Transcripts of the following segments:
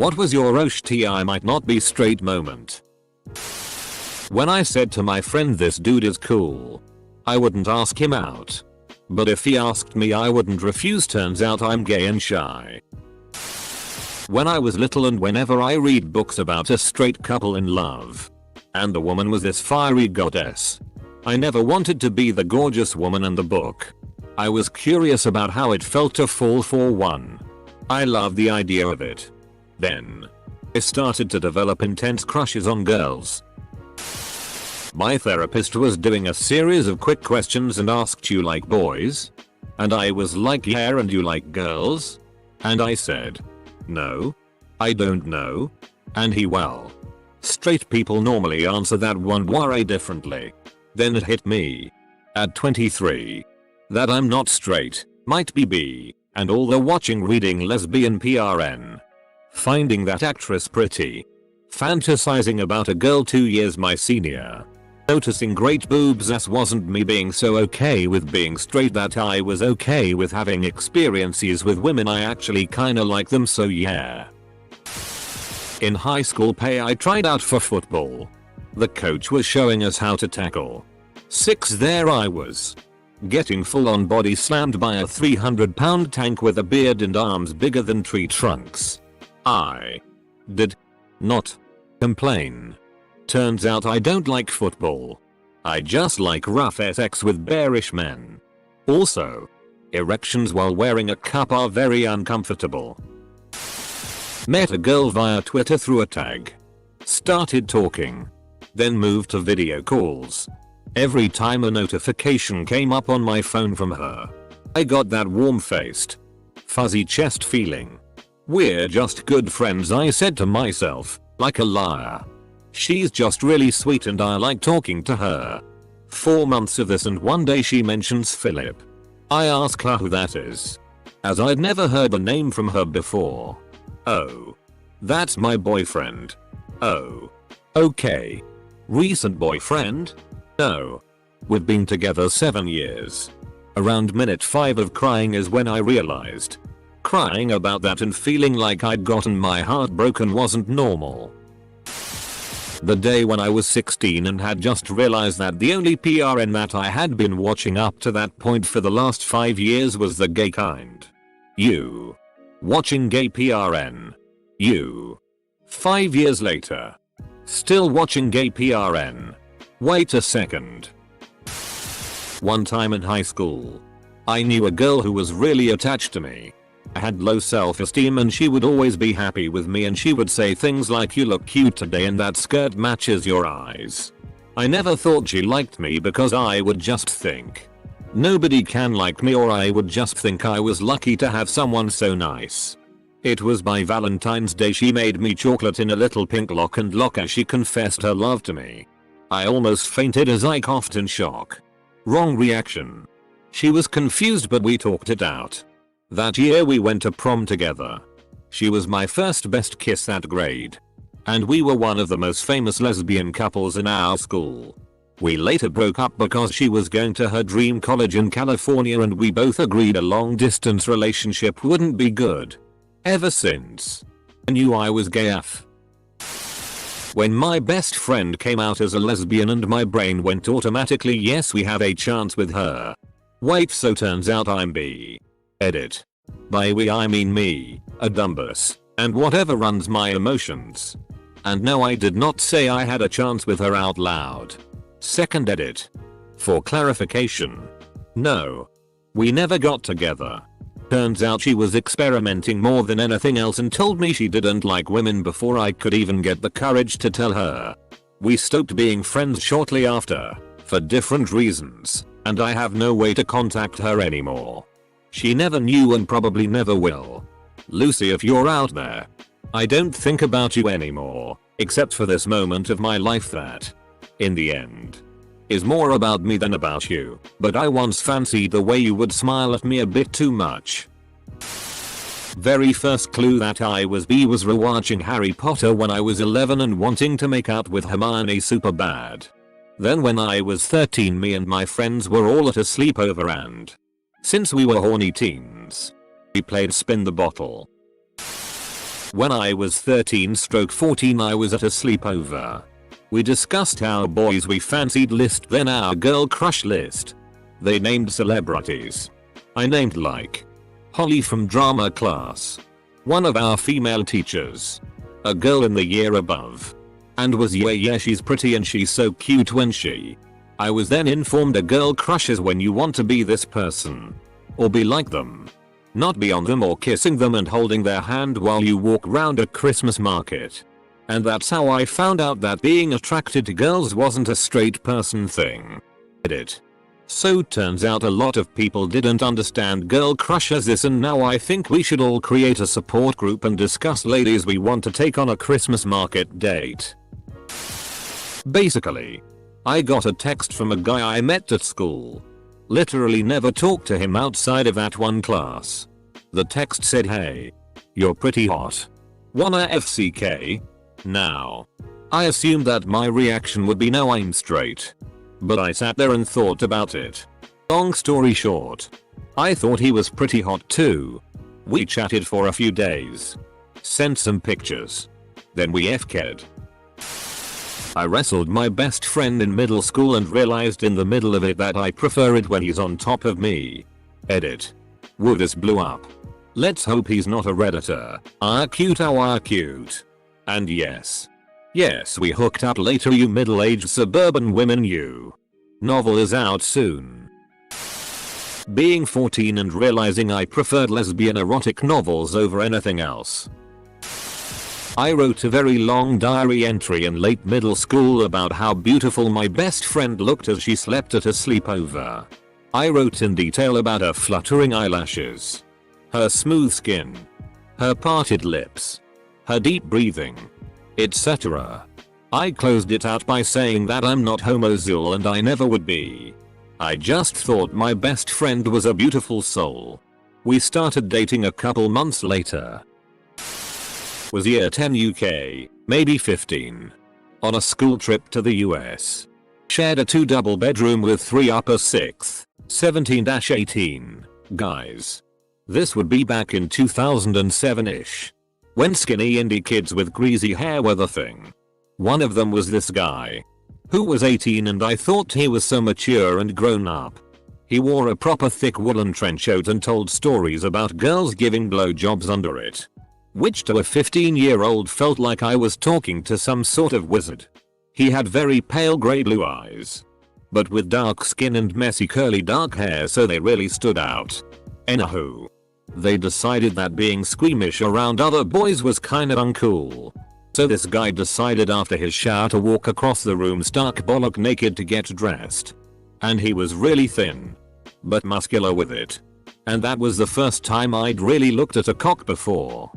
What was your "OST I might not be straight" moment? When I said to my friend this dude is cool, I wouldn't ask him out. But if he asked me I wouldn't refuse, turns out I'm gay and shy. When I was little and whenever I read books about a straight couple in love, and the woman was this fiery goddess, I never wanted to be the gorgeous woman in the book. I was curious about how it felt to fall for one. I loved the idea of it. Then I started to develop intense crushes on girls. My therapist was doing a series of quick questions and asked, "You like boys?" And I was like, "Yeah, and you like girls?" And I said, "No, I don't know." And he, "Well, straight people normally answer that one way differently." Then it hit me, at 23, that I'm not straight, might be bi, and although watching Reading Lesbian PRN, finding that actress pretty, fantasizing about a girl 2 years my senior, noticing great boobs, that wasn't me being so okay with being straight that I was okay with having experiences with women. I actually kinda like them, so yeah. In high school I tried out for football. The coach was showing us how to tackle. There I was, getting full on body slammed by a 300-pound tank with a beard and arms bigger than tree trunks. I did not complain. Turns out I don't like football. I just like rough sex with bearish men. Also, erections while wearing a cup are very uncomfortable. Met a girl via Twitter through a tag. Started talking. Then moved to video calls. Every time a notification came up on my phone from her, I got that warm-faced, fuzzy chest feeling. We're just good friends, I said to myself, like a liar. She's just really sweet and I like talking to her. 4 months of this and one day she mentions Philip. I ask her who that is, as I'd never heard the name from her before. "Oh, that's my boyfriend." "Oh, okay. Recent boyfriend?" "No. We've been together 7 years." Around minute 5 of crying is when I realized crying about that and feeling like I'd gotten my heart broken wasn't normal. The day when I was 16 and had just realized that the only PRN that I had been watching up to that point for the last 5 years was the gay kind. You. Watching gay PRN. You. 5 years later. Still watching gay PRN. Wait a second. One time in high school, I knew a girl who was really attached to me. I had low self-esteem and she would always be happy with me and she would say things like, "You look cute today and that skirt matches your eyes." I never thought she liked me because I would just think, nobody can like me, or I would just think I was lucky to have someone so nice. It was by Valentine's Day she made me chocolate in a little pink lock and lock as she confessed her love to me. I almost fainted as I coughed in shock. Wrong reaction. She was confused but we talked it out. That year we went to prom together. She was my first best kiss that grade. And we were one of the most famous lesbian couples in our school. We later broke up because she was going to her dream college in California and we both agreed a long distance relationship wouldn't be good. Ever since, I knew I was gay AF. When my best friend came out as a lesbian and my brain went automatically, yes, we have a chance with her. Wait, so turns out I'm bi. Edit. By we I mean me, a dumbus, and whatever runs my emotions. And no, I did not say I had a chance with her out loud. Second edit. For clarification. No. We never got together. Turns out she was experimenting more than anything else and told me she didn't like women before I could even get the courage to tell her. We stopped being friends shortly after, for different reasons, and I have no way to contact her anymore. She never knew and probably never will. Lucy, if you're out there, I don't think about you anymore, except for this moment of my life that, in the end, is more about me than about you, but I once fancied the way you would smile at me a bit too much. Very first clue that I was bi was rewatching Harry Potter when I was 11 and wanting to make out with Hermione super bad. Then when I was 13, me and my friends were all at a sleepover and, since we were horny teens, we played spin the bottle. When I was 13/14 I was at a sleepover. We discussed our boys we fancied list then our girl crush list. They named celebrities. I named like Holly from drama class, one of our female teachers, a girl in the year above, and was yeah she's pretty and she's so cute when she. I was then informed a girl crushes when you want to be this person. Or be like them. Not be on them or kissing them and holding their hand while you walk round a Christmas market. And that's how I found out that being attracted to girls wasn't a straight person thing. Edit. So turns out a lot of people didn't understand girl crushes this, and now I think we should all create a support group and discuss ladies we want to take on a Christmas market date. Basically, I got a text from a guy I met at school. Literally never talked to him outside of that one class. The text said, "Hey, you're pretty hot. Wanna FCK?" Now, I assumed that my reaction would be no, I'm straight. But I sat there and thought about it. Long story short, I thought he was pretty hot too. We chatted for a few days. Sent some pictures. Then we FK'd. I wrestled my best friend in middle school and realized in the middle of it that I prefer it when he's on top of me. Edit. Woo, this blew up. Let's hope he's not a redditor. Ah cute, oh ah cute. And yes, we hooked up later, you middle-aged suburban women you. Novel is out soon. Being 14 and realizing I preferred lesbian erotic novels over anything else. I wrote a very long diary entry in late middle school about how beautiful my best friend looked as she slept at a sleepover. I wrote in detail about her fluttering eyelashes, her smooth skin, her parted lips, her deep breathing, etc. I closed it out by saying that I'm not homosexual and I never would be. I just thought my best friend was a beautiful soul. We started dating a couple months later. Was year 10 UK, maybe 15. On a school trip to the US. Shared a 2 double bedroom with 3 upper 6th, 17-18 guys. This would be back in 2007-ish. When skinny indie kids with greasy hair were the thing. One of them was this guy, who was 18, and I thought he was so mature and grown up. He wore a proper thick woolen trench coat and told stories about girls giving blowjobs under it. Which to a 15-year-old felt like I was talking to some sort of wizard. He had very pale grey blue eyes, but with dark skin and messy curly dark hair, so they really stood out. Anywho, they decided that being squeamish around other boys was kinda uncool. So this guy decided after his shower to walk across the room stark bollock naked to get dressed. And he was really thin, but muscular with it. And that was the first time I'd really looked at a cock before.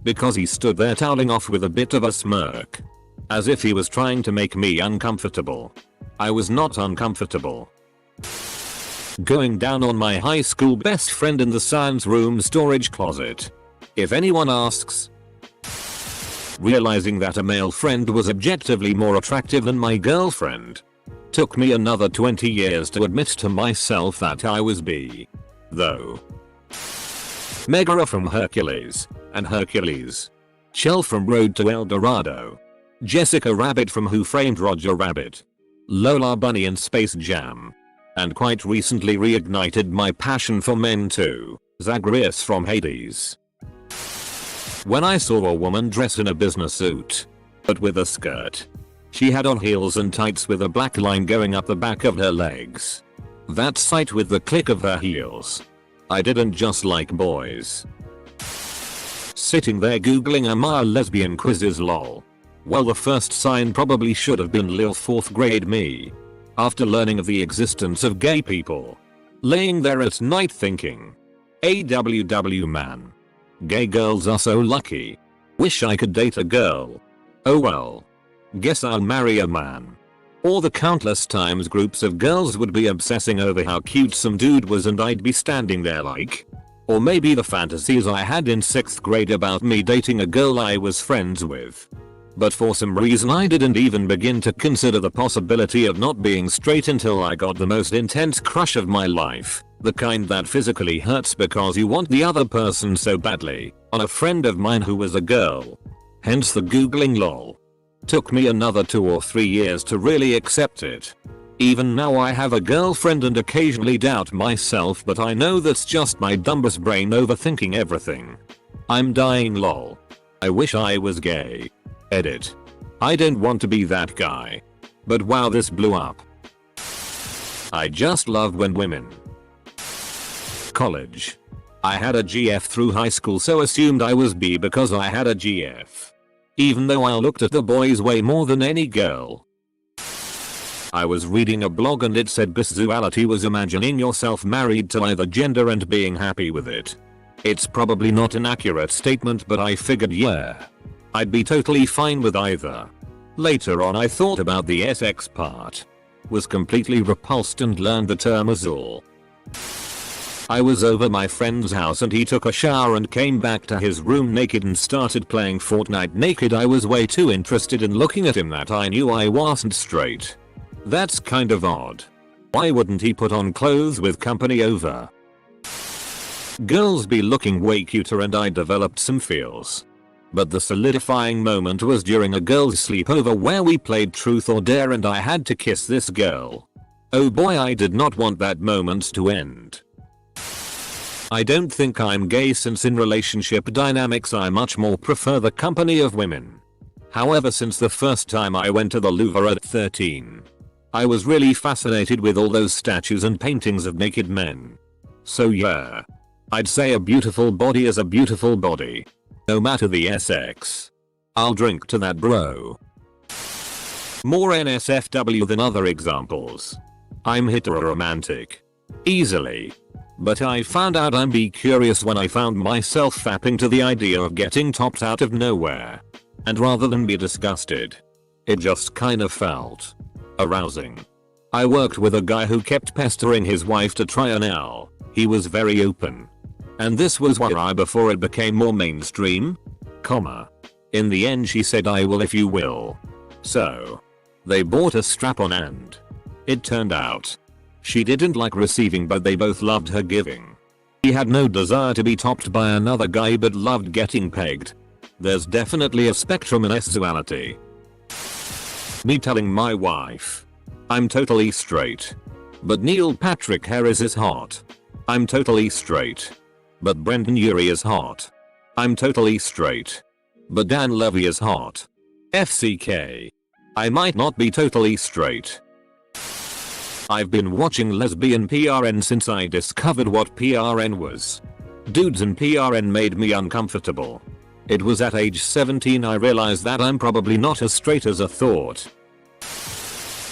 Because he stood there toweling off with a bit of a smirk. As if he was trying to make me uncomfortable. I was not uncomfortable. Going down on my high school best friend in the science room storage closet. If anyone asks. Realizing that a male friend was objectively more attractive than my girlfriend. Took me another 20 years to admit to myself that I was bi. Though. Megara from Hercules and Hercules. Chell from Road to El Dorado. Jessica Rabbit from Who Framed Roger Rabbit. Lola Bunny in Space Jam. And quite recently reignited my passion for men too, Zagreus from Hades. When I saw a woman dressed in a business suit, but with a skirt. She had on heels and tights with a black line going up the back of her legs. That sight with the click of her heels. I didn't just like boys. Sitting there googling am I a lesbian quizzes lol. Well, the first sign probably should have been lil 4th grade me. After learning of the existence of gay people. Laying there at night thinking. AWW man. Gay girls are so lucky. Wish I could date a girl. Oh well. Guess I'll marry a man. Or the countless times groups of girls would be obsessing over how cute some dude was and I'd be standing there like. Or maybe the fantasies I had in 6th grade about me dating a girl I was friends with. But for some reason I didn't even begin to consider the possibility of not being straight until I got the most intense crush of my life. The kind that physically hurts because you want the other person so badly, on a friend of mine who was a girl. Hence the googling lol. Took me another 2 or 3 years to really accept it. Even now I have a girlfriend and occasionally doubt myself, but I know that's just my dumbass brain overthinking everything. I'm dying lol. I wish I was gay. Edit. I don't want to be that guy. But wow, this blew up. I just love when women. College. I had a GF through high school, so assumed I was bi because I had a GF. Even though I looked at the boys way more than any girl. I was reading a blog and it said bisexuality was imagining yourself married to either gender and being happy with it. It's probably not an accurate statement, but I figured yeah, I'd be totally fine with either. Later on I thought about the SX part. Was completely repulsed and learned the term azul. I was over my friend's house and he took a shower and came back to his room naked and started playing Fortnite naked. I was way too interested in looking at him that I knew I wasn't straight. That's kind of odd. Why wouldn't he put on clothes with company over? Girls be looking way cuter and I developed some feels. But the solidifying moment was during a girl's sleepover where we played Truth or Dare and I had to kiss this girl. Oh boy, I did not want that moment to end. I don't think I'm gay, since in relationship dynamics I much more prefer the company of women. However, since the first time I went to the Louvre at 13, I was really fascinated with all those statues and paintings of naked men. So yeah, I'd say a beautiful body is a beautiful body. No matter the SX. I'll drink to that, bro. More NSFW than other examples. I'm heteroromantic. Easily. But I found out I'm bi curious when I found myself fapping to the idea of getting topped out of nowhere. And rather than be disgusted, it just kind of felt arousing. I worked with a guy who kept pestering his wife to try an L. He was very open. And this was why before it became more mainstream. In the end she said I will if you will. So they bought a strap-on and it turned out she didn't like receiving, but they both loved her giving. He had no desire to be topped by another guy but loved getting pegged. There's definitely a spectrum in sexuality. Me telling my wife I'm totally straight, but Neil Patrick Harris is hot. I'm totally straight, but Brendan Urie is hot. I'm totally straight, but Dan Levy is hot. FCK. I might not be totally straight. I've been watching lesbian PRN since I discovered what PRN was. Dudes in PRN made me uncomfortable. It was at age 17 I realized that I'm probably not as straight as I thought.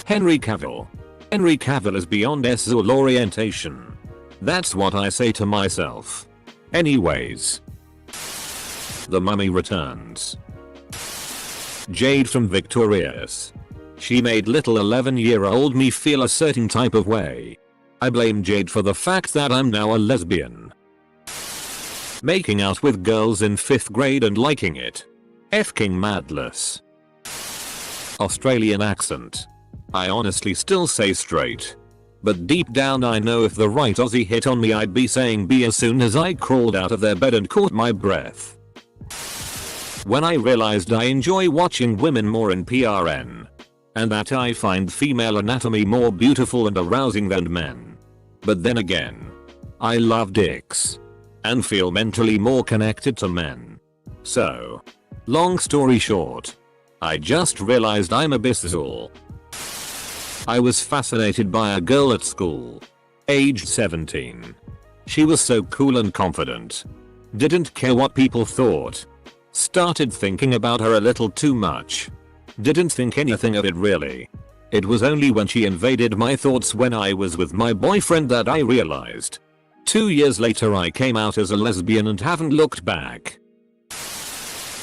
Henry Cavill. Henry Cavill is beyond sexual orientation. That's what I say to myself. Anyways. The Mummy Returns. Jade from Victorious. She made little 11-year-old me feel a certain type of way. I blame Jade for the fact that I'm now a lesbian. Making out with girls in 5th grade and liking it. F-king madless. Australian accent. I honestly still say straight. But deep down I know if the right Aussie hit on me I'd be saying B as soon as I crawled out of their bed and caught my breath. When I realized I enjoy watching women more in PRN. And that I find female anatomy more beautiful and arousing than men. But then again, I love dicks. And feel mentally more connected to men. So, long story short, I just realized I'm a bisexual. I was fascinated by a girl at school. Aged 17. She was so cool and confident. Didn't care what people thought. Started thinking about her a little too much. Didn't think anything of it really. It was only when she invaded my thoughts when I was with my boyfriend that I realized. 2 years later I came out as a lesbian and haven't looked back.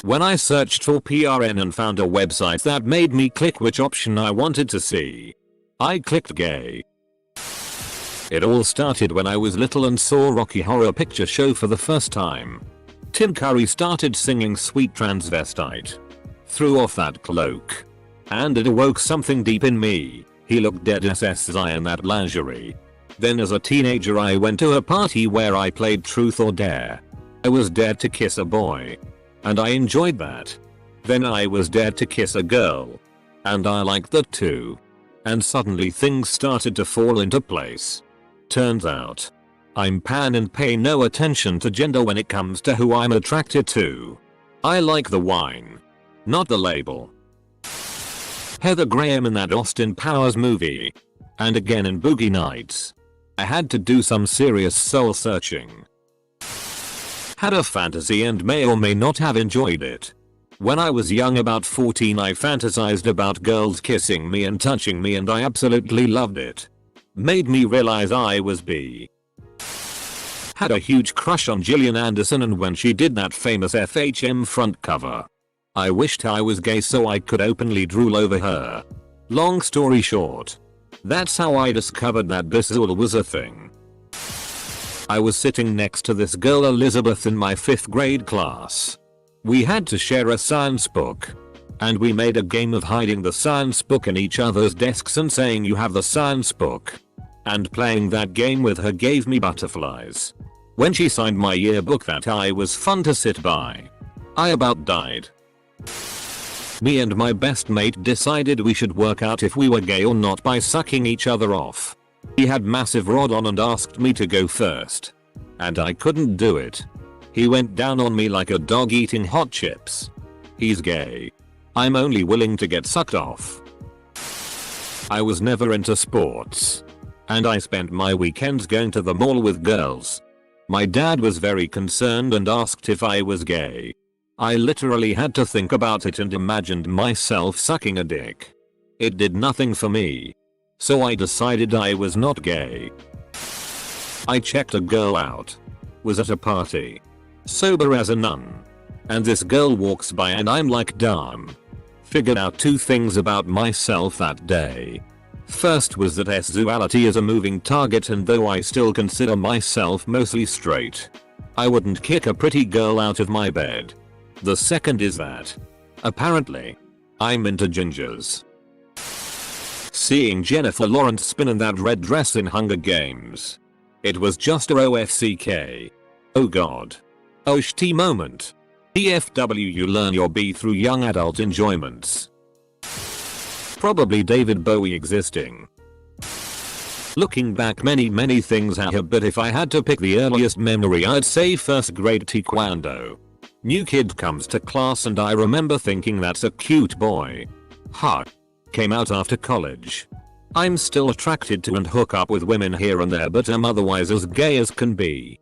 When I searched for PRN and found a website that made me click which option I wanted to see, I clicked gay. It all started when I was little and saw Rocky Horror Picture Show for the first time. Tim Curry started singing Sweet Transvestite. Threw off that cloak. And it awoke something deep in me. He looked dead SSI in that lingerie. Then as a teenager I went to a party where I played truth or dare. I was dared to kiss a boy. And I enjoyed that. Then I was dared to kiss a girl. And I liked that too. And suddenly things started to fall into place. Turns out, I'm pan and pay no attention to gender when it comes to who I'm attracted to. I like the wine, not the label. Heather Graham in that Austin Powers movie. And again in Boogie Nights. I had to do some serious soul searching. Had a fantasy and may or may not have enjoyed it. When I was young, about 14, I fantasized about girls kissing me and touching me, and I absolutely loved it. Made me realize I was bi. Had a huge crush on Gillian Anderson, and when she did that famous FHM front cover, I wished I was gay so I could openly drool over her. Long story short, that's how I discovered that Bizzle was a thing. I was sitting next to this girl Elizabeth in my 5th grade class. We had to share a science book. And we made a game of hiding the science book in each other's desks and saying you have the science book. And playing that game with her gave me butterflies. When she signed my yearbook, that eye was fun to sit by. I about died. Me and my best mate decided we should work out if we were gay or not by sucking each other off. He had massive rod on and asked me to go first. And I couldn't do it. He went down on me like a dog eating hot chips. He's gay. I'm only willing to get sucked off. I was never into sports. And I spent my weekends going to the mall with girls. My dad was very concerned and asked if I was gay. I literally had to think about it and imagined myself sucking a dick. It did nothing for me. So I decided I was not gay. I checked a girl out. Was at a party. Sober as a nun. And this girl walks by and I'm like, damn. Figured out 2 things about myself that day. First was that sexuality is a moving target, and though I still consider myself mostly straight, I wouldn't kick a pretty girl out of my bed. The second is that, apparently, I'm into gingers. Seeing Jennifer Lawrence spin in that red dress in Hunger Games. It was just a OFCK. Oh god. OST moment. TFW, you learn your B through young adult enjoyments. Probably David Bowie existing. Looking back, many things have, but if I had to pick the earliest memory, I'd say 1st grade taekwondo. New kid comes to class and I remember thinking that's a cute boy. Ha. Came out after college. I'm still attracted to and hook up with women here and there, but I'm otherwise as gay as can be.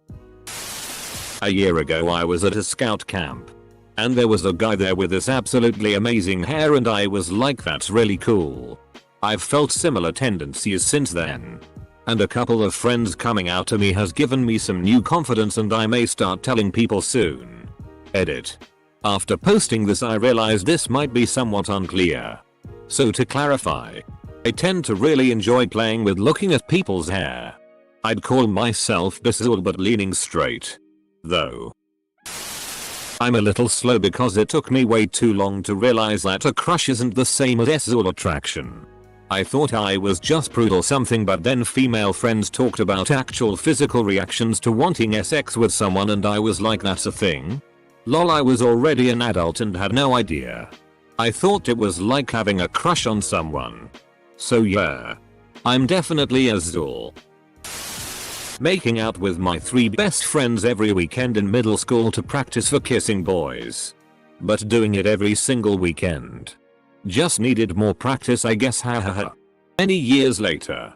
A year ago I was at a scout camp. And there was a guy there with this absolutely amazing hair, and I was like, that's really cool. I've felt similar tendencies since then. And a couple of friends coming out to me has given me some new confidence, and I may start telling people soon. Edit. After posting this I realized this might be somewhat unclear. So to clarify, I tend to really enjoy playing with looking at people's hair. I'd call myself bisexual but leaning straight. Though. I'm a little slow because it took me way too long to realize that a crush isn't the same as sexual attraction. I thought I was just prude or something, but then female friends talked about actual physical reactions to wanting sex with someone and I was like, that's a thing? Lol, I was already an adult and had no idea. I thought it was like having a crush on someone. So yeah. I'm definitely asexual. Making out with my 3 best friends every weekend in middle school to practice for kissing boys. But doing it every single weekend. Just needed more practice, I guess, hahaha. Many years later.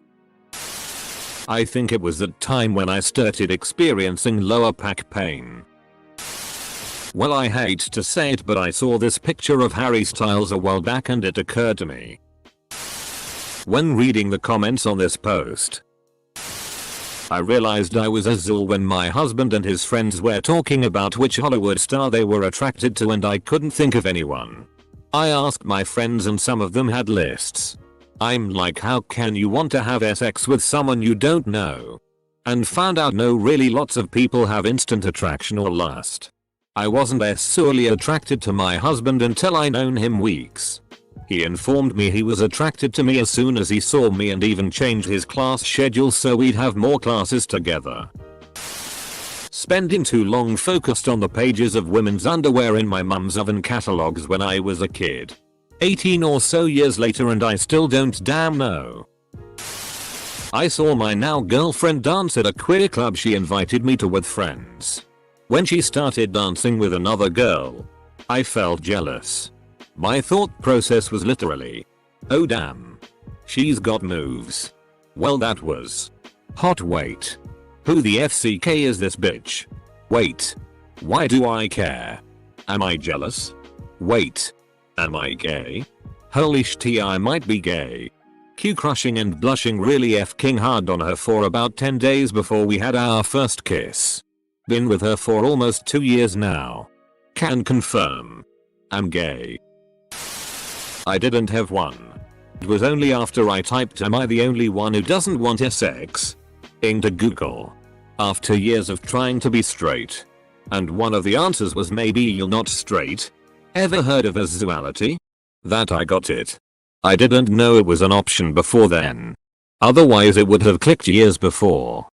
I think it was that time when I started experiencing lower back pain. Well, I hate to say it, but I saw this picture of Harry Styles a while back and it occurred to me. When reading the comments on this post, I realized I was asexual when my husband and his friends were talking about which Hollywood star they were attracted to and I couldn't think of anyone. I asked my friends and some of them had lists. I'm like, how can you want to have sex with someone you don't know? And found out no, really lots of people have instant attraction or lust. I wasn't sexually attracted to my husband until I known him weeks. He informed me he was attracted to me as soon as he saw me and even changed his class schedule so we'd have more classes together. Spending too long focused on the pages of women's underwear in my mum's oven catalogs when I was a kid. 18 or so years later and I still don't damn know. I saw my now girlfriend dance at a queer club she invited me to with friends. When she started dancing with another girl, I felt jealous. My thought process was literally, oh damn. She's got moves. Well, that was hot. Wait. Who the FCK is this bitch? Wait. Why do I care? Am I jealous? Wait. Am I gay? Holy shit, I might be gay. Q crushing and blushing really f***ing hard on her for about 10 days before we had our first kiss. Been with her for almost 2 years now. Can confirm. I'm gay. I didn't have one. It was only after I typed "am I the only one who doesn't want sex?" into Google. After years of trying to be straight. And one of the answers was maybe you're not straight. Ever heard of asexuality? That I got it. I didn't know it was an option before then. Otherwise it would have clicked years before.